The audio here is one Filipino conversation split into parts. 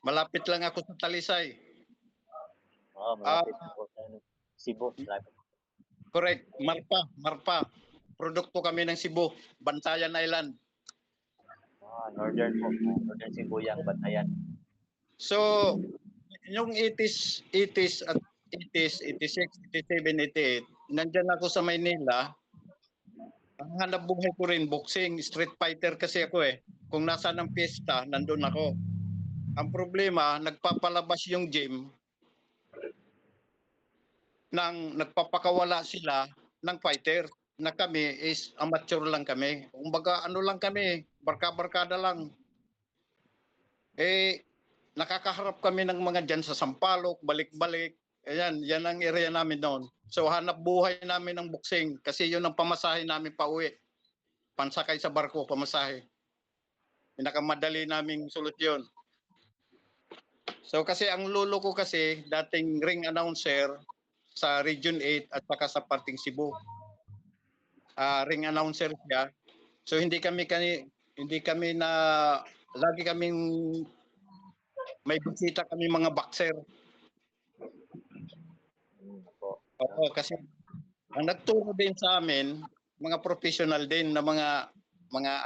Malapit lang ako sa Talisay. Oo, Ah, malapit po sa Cebu. Malapit. correct. Marpa. Produkto kami ng Cebu, Bantayan Island. Northern po. Northern Cebu yang Batayan. So, yung 80s at 80s, 86, 87, 88, nandyan ako sa Maynila. Ang hanap buhay ko rin, boxing, street fighter kasi ako eh. Kung nasaan ang piyesta, nandun ako. Ang problema, nagpapalabas yung gym nagpapakawala sila ng fighter na kami is amateur lang kami. Kumbaga ano lang kami, barka-barkada lang. Eh, nakakaharap kami ng mga dyan sa Sampaloc, balik-balik. Ayan, yan ang area namin noon. So hanap buhay namin ng boxing kasi yun ang pamasahe namin pa uwi. Pansakay sa barko, pamasahe. Pinakamadali naming solusyon. So kasi ang lolo ko kasi dating ring announcer sa Region 8 at saka sa parting Cebu. Ring announcer siya. So hindi kami na lagi kaming may bisita kami mga boxer. Po. Oo, kasi ang nagturo din sa amin mga professional din na mga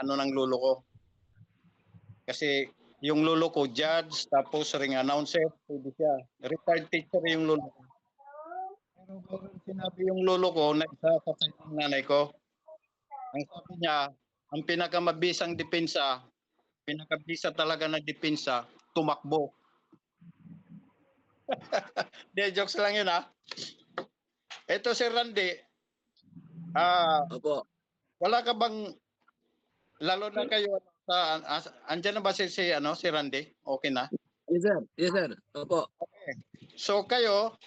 ano ng lolo ko. Kasi yung lolo ko judge tapos ring announcer, pwede siya. Retired teacher yung lolo ko. Pero sinabi yung lolo ko na isa sa ng nanay ko, ang sabi niya, ang pinakamabisang depensa, pinakabisa talaga na depensa, tumakbo. De, jokes lang yun ha. Ito si Randy, Opo. wala ka bang, lalo na kayo, andyan na ba si Randy? Okay na? Yes, sir. Yes, sir. Opo. Okay. So kayo,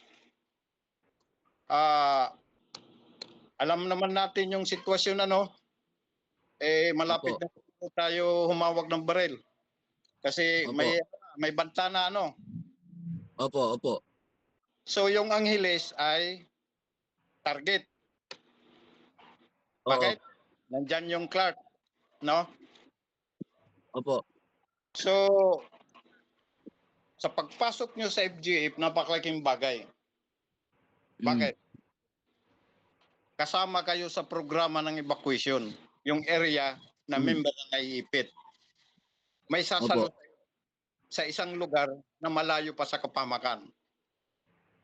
alam naman natin yung sitwasyon malapit Opo. na tayo humawak ng baril. Kasi Opo. may banta na Opo, opo. So yung Angeles ay target. Oo. Bakit? Nandyan yung Clark, no? Opo. So sa pagpasok nyo sa FGF, napakalaking bagay. Bakit? Kasama kayo sa programa ng evacuation, yung area na member na naiipit. May sasalo sa isang lugar na malayo pa sa kapamakan.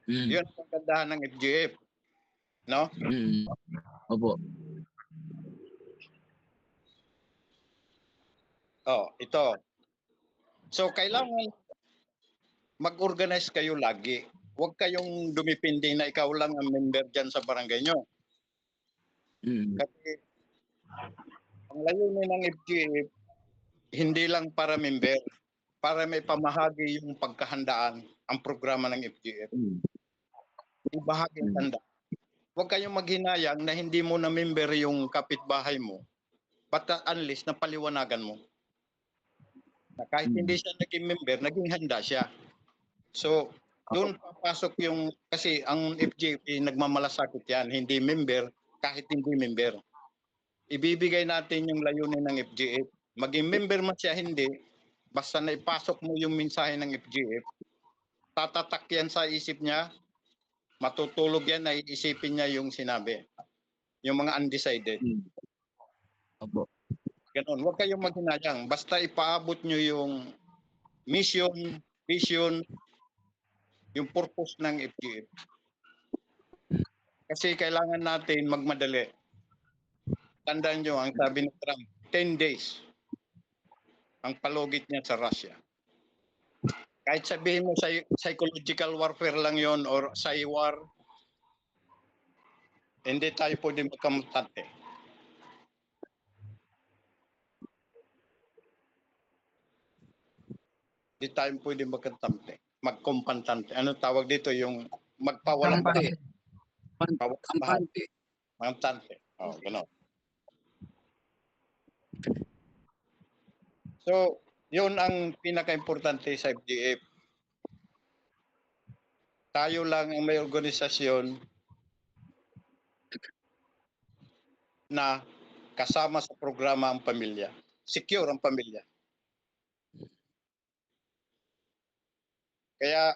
Yun ang kagandahan ng FGF. No? Opo. Ito. So, kailangan mag-organize kayo lagi. Huwag kayong dumipindi na ikaw lang ang member dyan sa barangay nyo. Kasi ang layunin ng FGF, hindi lang para member, para may pamahagi yung pagkahandaan ang programa ng FGF. Ibahagi ang handa. Huwag kayong maghinayang na hindi mo na member yung kapitbahay mo, but unless na paliwanagan mo. Na kahit hindi siya naging member, naging handa siya. So, doon papasok yung, kasi ang FGF, nagmamalasakit yan, hindi member, kahit hindi member. Ibibigay natin yung layunin ng FGF. Maging member man siya, hindi, basta na ipasok mo yung mensahe ng FGF, tatatak yan sa isip niya, matutulog yan, naiisipin niya yung sinabi. Yung mga undecided. Opo. Ganon. Huwag kayong maghinayang. Basta ipaabot nyo yung mission, vision, yung purpose ng FGF. Kasi kailangan natin magmadali. Tandaan nyo, ang sabi ni Trump, 10 days ang palugit niya sa Russia. Kahit sabihin mo psychological warfare lang yon or war, hindi tayo pwede magkamutante. Hindi tayo pwede magkumpantante. Ano tawag dito? Yung magpawalang Kampante. Kampante. Kampante. Gano'n. So, yun ang pinaka-importante sa FGF. Tayo lang ang may organisasyon na kasama sa programa ang pamilya. Secure ang pamilya. Kaya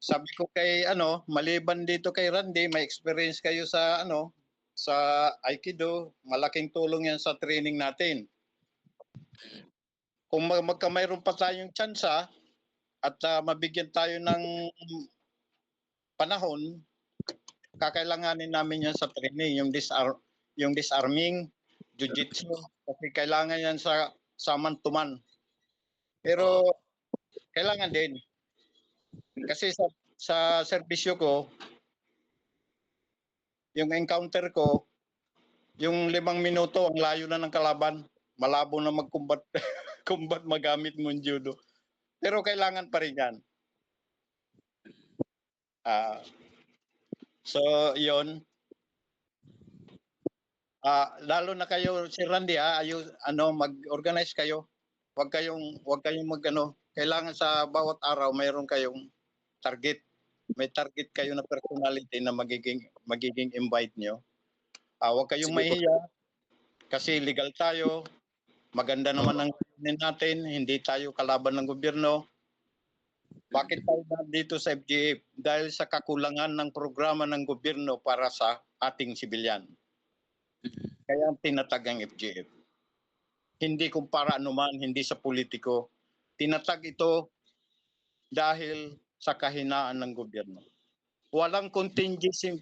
sabi ko kay maliban dito kay Randy, may experience kayo sa sa Aikido, malaking tulong 'yan sa training natin. Kung mayroon pa tayong tsansa at mabigyan tayo ng panahon, kakailanganin namin 'yan sa training, yung disarming, jiu-jitsu, kasi kailangan 'yan sa man-to-man. Pero kailangan din kasi sa serbisyo ko, yung encounter ko, yung 5 minuto, ang layo na ng kalaban. Malabo na mag-combat combat magamit mo yung judo. Pero kailangan pa rin yan. So, yon. Lalo na kayo, si Randy, mag-organize kayo. Huwag kayong kailangan sa bawat araw mayroon kayong target. May target kayo na personality na magiging invite nyo. Huwag kayong mahihiya kasi legal tayo. Maganda naman ang natin, hindi tayo kalaban ng gobyerno. Bakit tayo dito sa FGF? Dahil sa kakulangan ng programa ng gobyerno para sa ating sibilyan. Kaya tinatag ang FGF. Hindi kumpara anuman, hindi sa politiko. Tinatag ito dahil sa kahinaan ng gobyerno. Walang contingency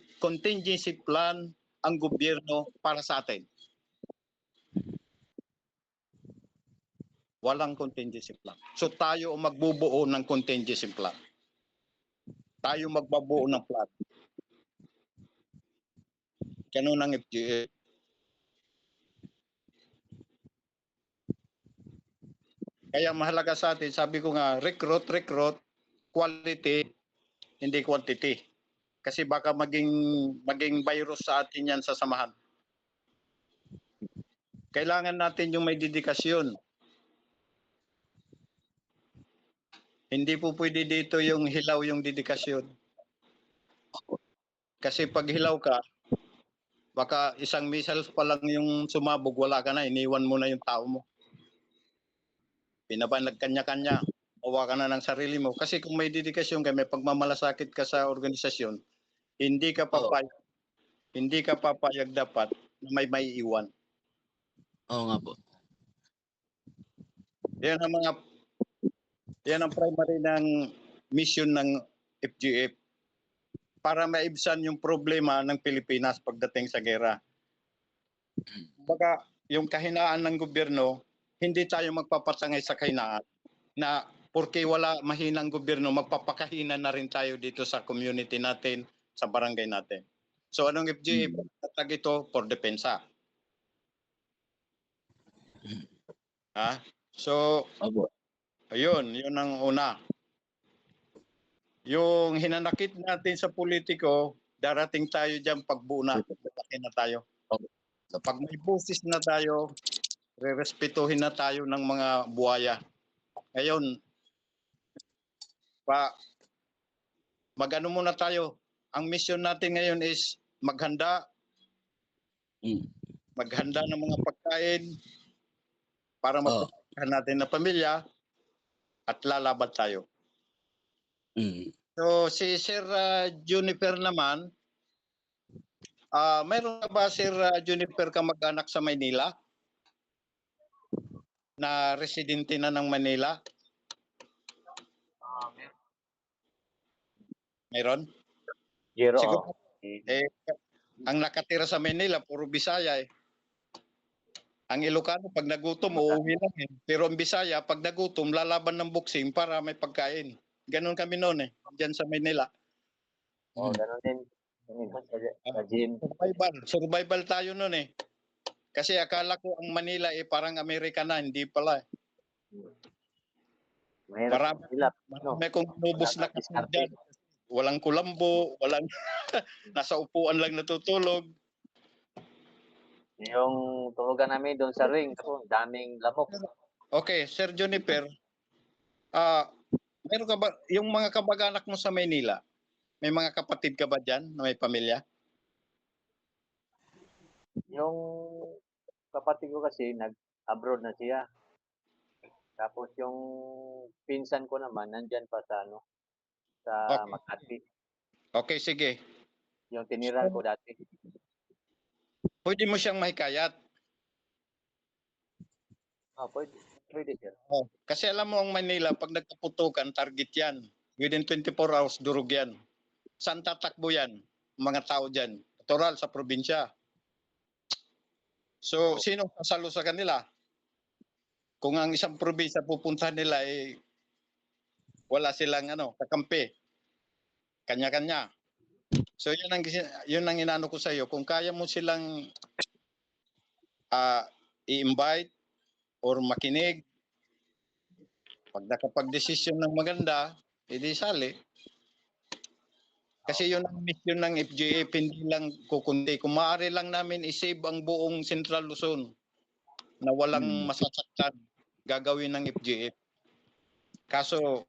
plan ang gobyerno para sa atin. Walang contingency plan. So tayo ang magbubuo ng contingency plan. Tayo magbabuo ng plan. Ganun ang FGF. Kaya mahalaga sa atin, sabi ko nga, recruit, quality, hindi quantity. Kasi baka maging virus sa atin yan sa samahan. Kailangan natin yung may dedikasyon. Hindi po pwede dito yung hilaw yung dedikasyon. Kasi pag hilaw ka, baka isang missiles pa lang yung sumabog, wala ka na, iniwan mo na yung tao mo. Pinabanag kanya-kanya, awa ka na ng sarili mo. Kasi kung may dedikasyon ka, may pagmamalasakit ka sa organisasyon, hindi ka papayag dapat na may iwan. Oo nga po. Yan ang primary ng mission ng FGF para maibsan yung problema ng Pilipinas pagdating sa gera. Baga, yung kahinaan ng gobyerno, hindi tayo magpapatangay sa kahinaan na porque wala mahinang gobyerno, magpapakahina na rin tayo dito sa community natin, sa barangay natin. So anong FGF? Tatag ito for depensa. So, Opo. ayun, yun ang una. Yung hinanakit natin sa politiko, darating tayo dyan pagbuo na, lalaki na tayo. Pag may boses na tayo, rerespetuhin na tayo ng mga buhaya. Ngayon, mag-ano muna tayo. Ang mission natin ngayon is maghanda ng mga pagkain para mapupuntahan natin na pamilya at lalaban tayo. So si Sir Juniper naman, mayroon ka ba Sir Juniper kamag-anak sa Maynila? Na residente na ng Manila? Mayroon? Zero. Siguro, ang nakatira sa Manila, puro Bisaya eh. Ang Ilocano, pag nagutom, uuwi lang eh. Pero ang Bisaya, pag nagutom, lalaban ng boxing para may pagkain. Ganon kami noon eh, dyan sa Manila. Ganun din. Sa gym. Survival tayo noon eh. Kasi akala ko ang Manila eh parang Amerika na, hindi pala eh. Mahirap. Marami kong nubos na kasi dyan. Walang kulambo, nasa upuan lang natutulog. Yung tulugan namin doon sa ring, daming lamok. Okay, Sir Juniper, meron ka ba, yung mga kamag-anak mo sa Maynila, may mga kapatid ka ba dyan na may pamilya? Yung kapatid ko kasi nag-abroad na siya. Tapos yung pinsan ko naman nandyan pa sa sa Okay. Makati. Okay, sige. Yung tiniran ko dati. Pwede mo siyang mahikayat. Pwede. Pwede, sir. Oh. Kasi alam mo ang Manila, pag nagkaputukan, target yan. Within 24 hours, durog yan. Saan tatakbo yan? Mga tao dyan. Natural sa probinsya. So, sino sasalo sa kanila? Kung ang isang probinsya pupuntahan nila, wala silang kakampi. Kanya-kanya. So, yun ang inano ko sa iyo. Kung kaya mo silang i-invite or makinig, pag nakapag-desisyon ng maganda, edi sali. Kasi yun ang mission ng FGF, hindi lang kukunti. Kung maaari lang namin i-save ang buong Central Luzon na walang masasaktan, gagawin ng FGF. Kaso,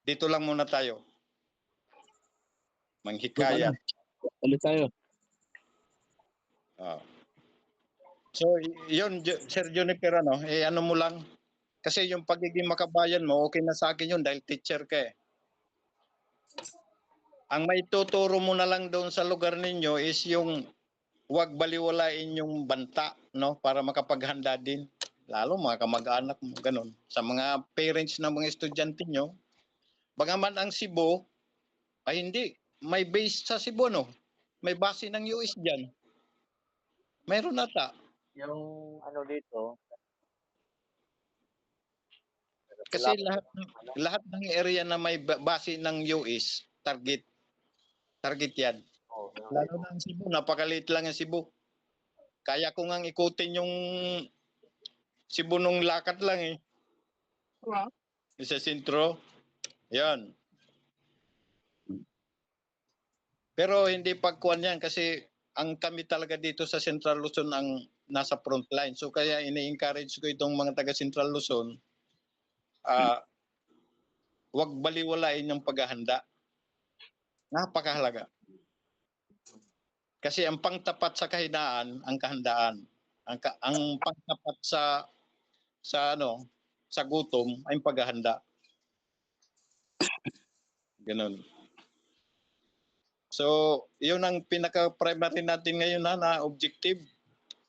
dito lang muna tayo. Manghikayat. Ulit tayo. So, yun, Sir Juniper, ano mo lang. Kasi yung pagiging makabayan mo, okay na sa akin yun dahil teacher ka eh. Ang may tuturo mo na lang doon sa lugar ninyo is yung huwag baliwalain yung banta, no? Para makapaghanda din. Lalo mga kamag-anak mo, ganun. Sa mga parents ng mga estudyante nyo, bagaman ang Cebu, ay hindi. May base sa Cebu, no? May base ng US dyan. Mayroon nata. Yung dito, Kasi lahat ng area na may base ng US, target yan. Lalo na ang Cebu, napakaliit lang ang Cebu. Kaya ko ngang ikutin yung Cebu nung lakad lang eh. Sa sentro. Yan. Pero hindi pagkuhan yan kasi ang kami talaga dito sa Central Luzon ang nasa front line. So kaya ini-encourage ko itong mga taga Central Luzon, huwag baliwalain yung paghahanda. Napakahalaga. Kasi ang pangtapat sa kahinaan, ang kahandaan. Ang pangtapat sa gutom ay paghahanda. Ganun. So, yun ang pinaka-primary natin ngayon na objective.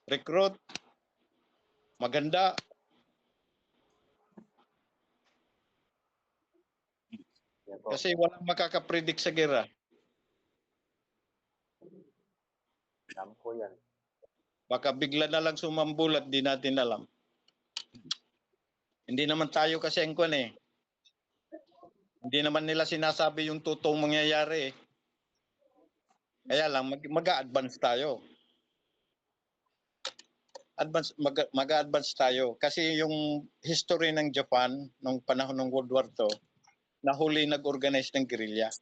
Recruit. Maganda. Kasi walang makakapredict sa gera. alam ko yan. Baka bigla na lang sumambul at di natin alam. Hindi naman tayo kasi ang kwan eh. Hindi naman nila sinasabi yung totoong mangyayari eh. Kaya lang mag-a-advance tayo. Mag-a-advance tayo. Kasi yung history ng Japan nung panahon ng World War II, nahuli nag-organize ng guerrilla.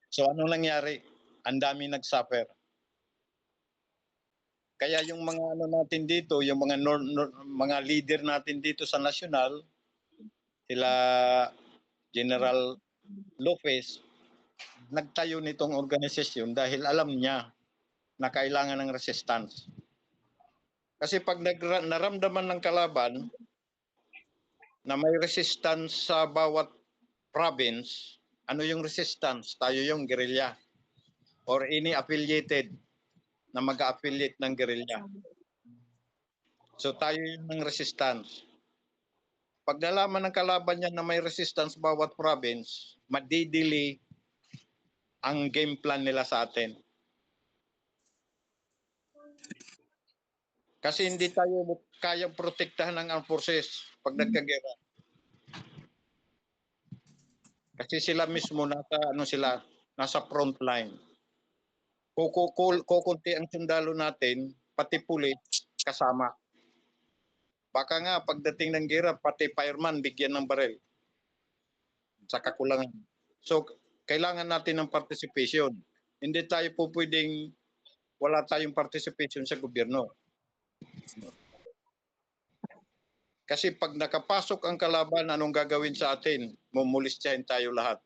So ano nangyari? Ang dami nag-suffer. Kaya yung mga natin dito, yung mga leader natin dito sa national, sila General Lopez, nagtayo nitong organisasyon dahil alam niya na kailangan ng resistance. Kasi pag naramdaman ng kalaban na may resistance sa bawat province, ano yung resistance? Tayo yung guerrilla or any affiliated na mag-affiliate ng guerrilla. So tayo yung ng resistance. Pag nalaman ng kalaban niya na may resistance bawat province, madidili ang game plan nila sa atin. Kasi hindi tayo kayang protektahan ng armed forces pag nagkagera. Kasi sila mismo nasa front line. Kukunti ang sundalo natin, pati pulis kasama. Baka nga pagdating ng gera, pati fireman bigyan ng barel sa kakulangan. So, kailangan natin ng participation. Hindi tayo po pwedeng wala tayong participation sa gobyerno. Kasi pag nakapasok ang kalaban, anong gagawin sa atin? Mumulistahin tayo lahat.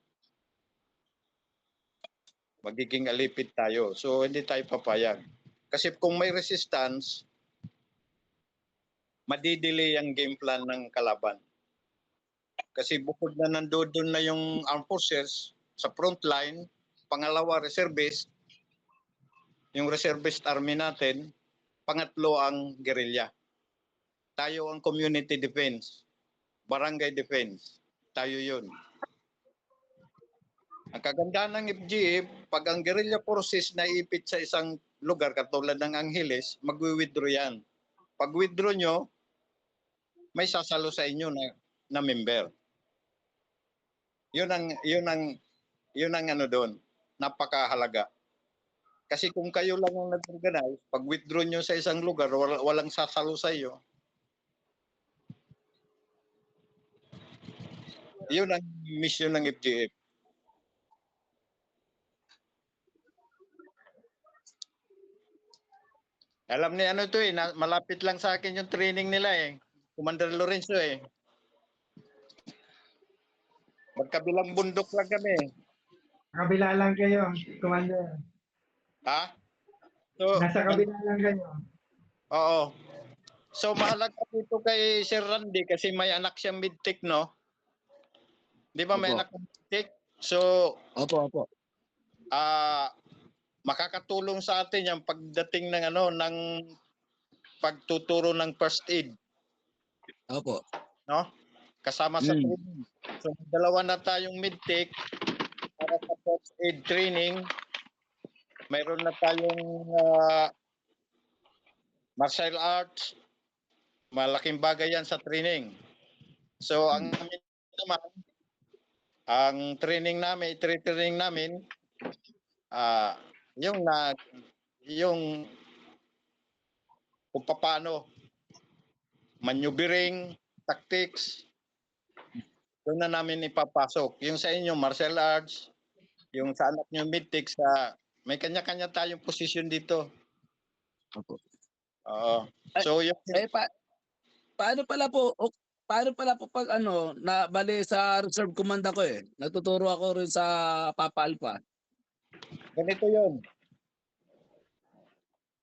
Magiging alipid tayo. So, hindi tayo papayag. Kasi kung may resistance, madidelay ang game plan ng kalaban. Kasi bukod na nandoon na yung armed forces sa front line, pangalawa reservist, yung reservist army natin, pangatlo ang guerrilla. Tayo ang community defense, barangay defense. Tayo yun. Ang kagandahan ng FGF, pag ang guerrilla forces na ipit sa isang lugar katulad ng Angeles, magwi-withdraw yan. Pag withdraw nyo, may sasalo sa inyo na member. Yun ang ano doon, napakahalaga. Kasi kung kayo lang ang nag-organize, pag withdraw nyo sa isang lugar, walang sasalo sa iyo. Yun ang mission ng FGF. Alam ni ano to malapit lang sa akin yung training nila Commander Lorenzo Magkabilang bundok lang kami. Kabila lang kayo, Commander. Ha? So, Nasa kabila lang kayo. Oo. So mahalaga dito kay Sir Randy kasi may anak siyang mid-tech, no? Di ba may Opo. anak ng mid-tech? So, Opo. makakatulong sa atin yung pagdating ng pagtuturo ng first aid, Opo. no? Kasama sa training. So dalawa na tayong mid-tech para sa first aid training. Mayroon na tayong martial arts. Malaking bagay yan sa training. So ang naman, ang training namin yung kung paano maneuvering, tactics, doon na namin ipapasok. Yung sa inyo, martial arts, yung sa anak nyo, mid-tech, may kanya-kanya tayong posisyon dito. Opo. Oo. So, Paano pala po pag bali sa reserve command ako Natuturo ako rin sa Papa Alpha. ganito yun.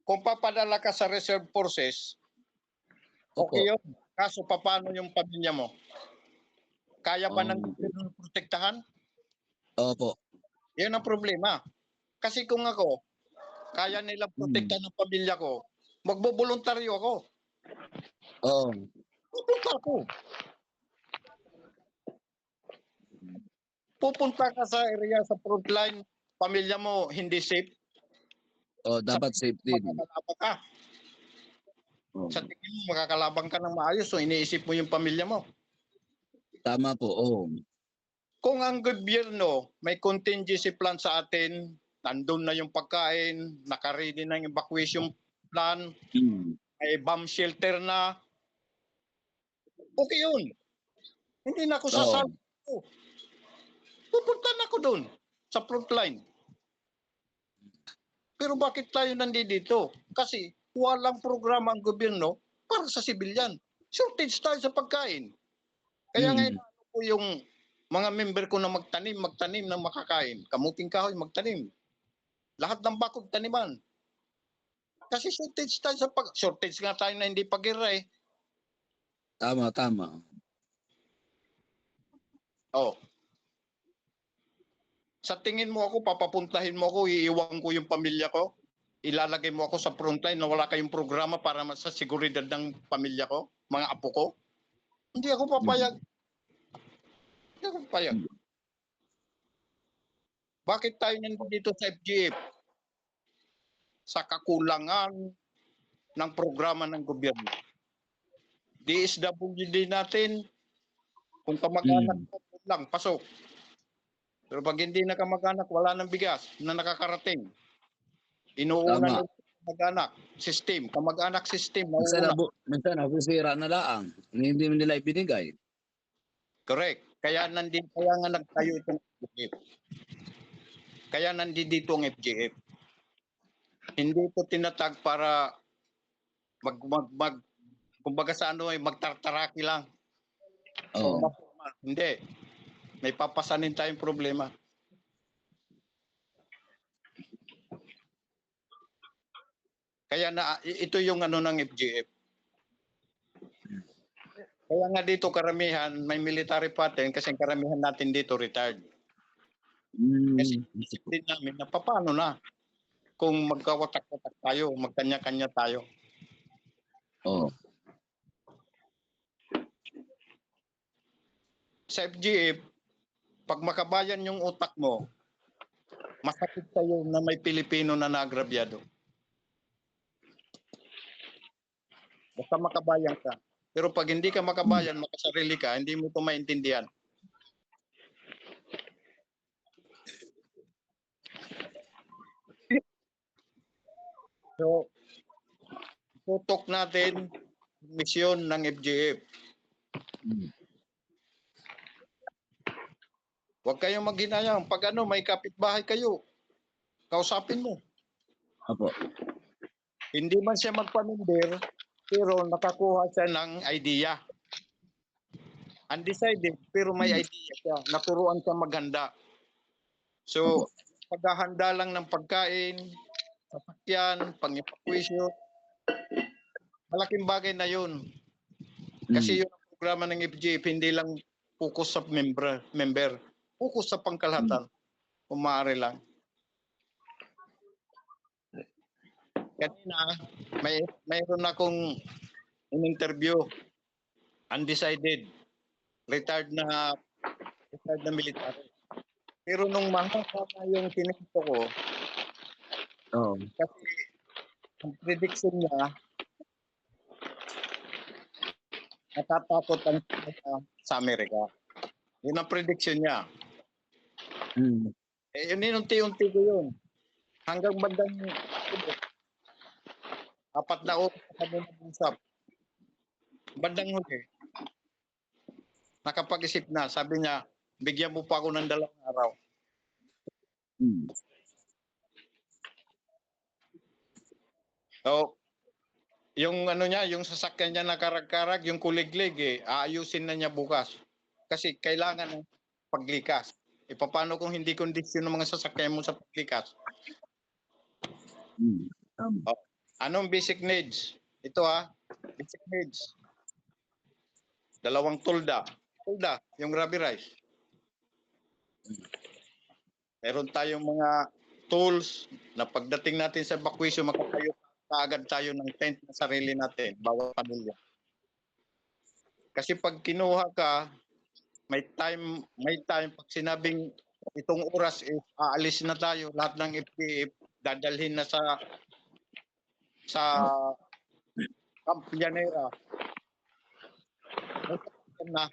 Kung papadala ka sa reserve forces, Opo. okay yun. Kaso paano yung pamilya mo? Kaya ba ng gobyerno protektahan? Opo. Yan ang problema. Kasi kung ako, kaya nilang protektahan ng pamilya ko, magboboluntaryo ako. Oo. Pupunta ako. Pupunta ka sa area, sa frontline, pamilya mo hindi safe, Dapat safety. makakalaban ka. Sa tingin mo, makakalaban ka ng maayos, so iniisip mo yung pamilya mo. Tama po. Oo. Kung ang gobyerno may contingency plan sa atin, nandun na yung pagkain, nakaready na yung evacuation plan, may bomb shelter na, okay yun. Hindi na ako sasali. Pupunta na ako doon sa frontline. Pero bakit tayo nandito? Kasi walang programa ang gobyerno para sa sibilyan. Shortage tayo sa pagkain. Kaya ngayon po yung mga member ko na magtanim ng makakain. Kamuting kahoy, magtanim. Lahat ng bakod taniman. Kasi shortage tayo shortage nga tayo na hindi pag-ira Tama. Oh. Sa tingin mo ako, papapuntahin mo ako, iiwan ko yung pamilya ko, ilalagay mo ako sa frontline na wala kayong programa para sa seguridad ng pamilya ko, mga apo ko? Hindi ako papayag. Hindi ako papayag. Bakit tayo nandito sa FGF? Sa kakulangan ng programa ng gobyerno. DSWD natin, kung kamag-anak lang, pasok. Pero pag hindi na kamag-anak, wala nang bigas na nakakarating. Inuuna ng kamag-anak system, kamag-anak system. Minsan nabusira na lang. Hindi nila ibinigay. Correct. Kaya nga nagtayo itong FGF. Kaya nandito ang FGF. Hindi ito tinatag para kumbaga sa magtartaraki lang. Oo. Hindi. May papasanin tayong problema. Kaya ito yung ng FGF. Kaya nga dito karamihan, may military pattern kasi ang karamihan natin dito retired. Kasi isip din namin na paano na kung magkawatak-watak tayo, magkanya-kanya tayo. Oo. Sa FGF, pag makabayan yung utak mo, masakit sa'yo na may Pilipino na naagrabyado. Basta makabayan ka. Pero pag hindi ka makabayan, makasarili ka, hindi mo ito maintindihan. So, tutok natin misyon ng FGF. Huwag kayong maghinayang. Pag may kapitbahay kayo, kausapin mo. Opo. Hindi man siya magpamimber, pero nakakuha siya ng idea. Undecided, pero may idea siya. Naturuan siya maghanda. So, paghahanda lang ng pagkain, sasakyan, pang-evacuation, malaking bagay na yun. Kasi yung programa ng FGF, hindi lang focus sa member. Focus sa pangkalahatan. Kung maaari lang. Kanina, mayroon akong in-interview. Undecided. Retired na military. Pero nung mahaba yung tinento ko, Oo. kasi ang prediction niya, natatakot ang sa Amerika. Yun ang prediction niya. Yun unti-unti ko yun. Hanggang bandang 4 na oras kami nag-usap. Bandang huli, nakapag-isip na. Sabi niya, bigyan mo pa ako ng 2 araw. So, yung yung sasakyan niya na karag-karag, yung kuliglig, aayusin na niya bukas. Kasi kailangan ng paglikas. Paano kung hindi kondisyon ng mga sasakyan mo sa paglikas? Anong basic needs? Ito basic needs. 2 tulda. Tulda, yung rubber rice. Meron tayong mga tools na pagdating natin sa evacuation, makatayo kaagad tayo ng tent na sarili natin, bawat pamilya. Kasi pag kinuha ka, may time pag sinabing itong oras aalis na tayo, lahat ng FPF dadalhin na sa Camp Llanera. Na.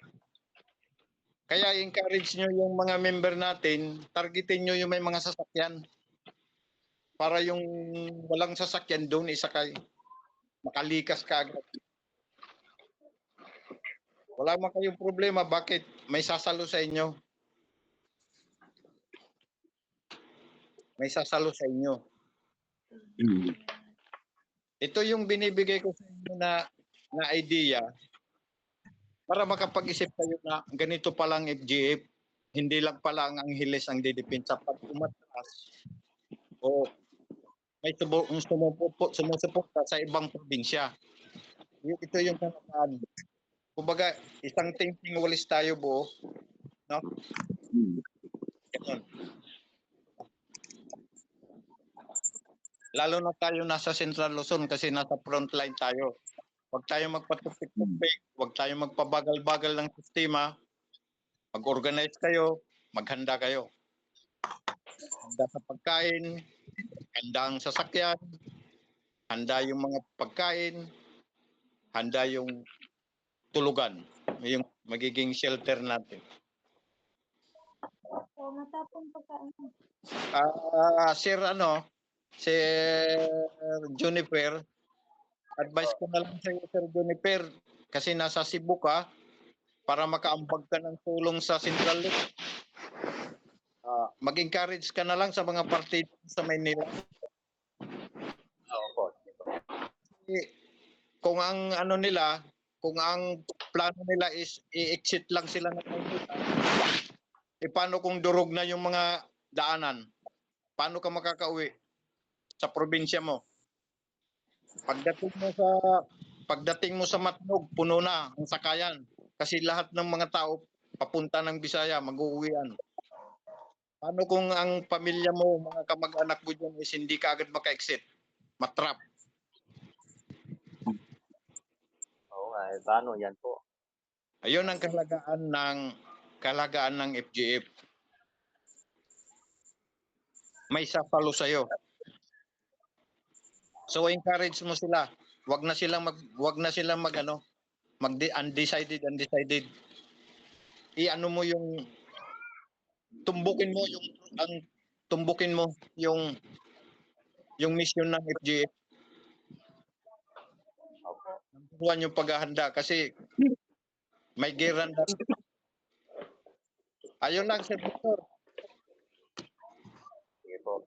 Kaya encourage nyo yung mga member natin, targetin nyo yung may mga sasakyan. Para yung walang sasakyan doon isakay. Makalikas ka agad. Wala man kayong problema, bakit? May sasalo sa inyo. May sasalo sa inyo. Ito yung binibigay ko sa inyo na idea para makapag-isip kayo na ganito palang FGF, hindi lang pala ang Angeles ang didepensa. Pag umatras o may sumusuporta sa ibang probinsya. Ito yung kanakaan. Kumbaga, isang thinking walis tayo buo. No? Ganun. Lalo na tayo nasa Central Luzon kasi nasa front line tayo. Huwag tayo magpatupik-tupik, huwag tayo magpabagal-bagal ng sistema. Mag-organize kayo, maghanda kayo. Handa sa pagkain, handa ang sasakyan, handa yung mga pagkain, handa yung tulugan, yung magiging shelter natin. Matapong pagkain. Sir Juniper, advice ko na lang sa iyo, Sir Juniper, kasi nasa Cebu ka, para makaambag ka ng tulong sa Central Luzon. Mag-encourage ka na lang sa mga partido sa Maynila. Kung ang kung ang plano nila is i-exit lang sila ng Maynila, paano kung durog na yung mga daanan? Paano ka makakauwi sa probinsya mo? Pagdating mo sa Pagdating mo sa Matnog, puno na ang sakayan. Kasi lahat ng mga tao papunta ng Bisaya, mag-uuwian. Paano kung ang pamilya mo, mga kamag-anak mo dyan is hindi ka agad maka-exit? Matrap. Oo nga, paano yan po? Ayun ang kalagaan ng FGF. May sapalo sa'yo. So encourage mo sila. Wag na silang undecided. I-ano mo yung tumbukin mo yung mission ng FGF. Turuan yung paghahanda kasi may geranda. Ayun lang, Sir Victor.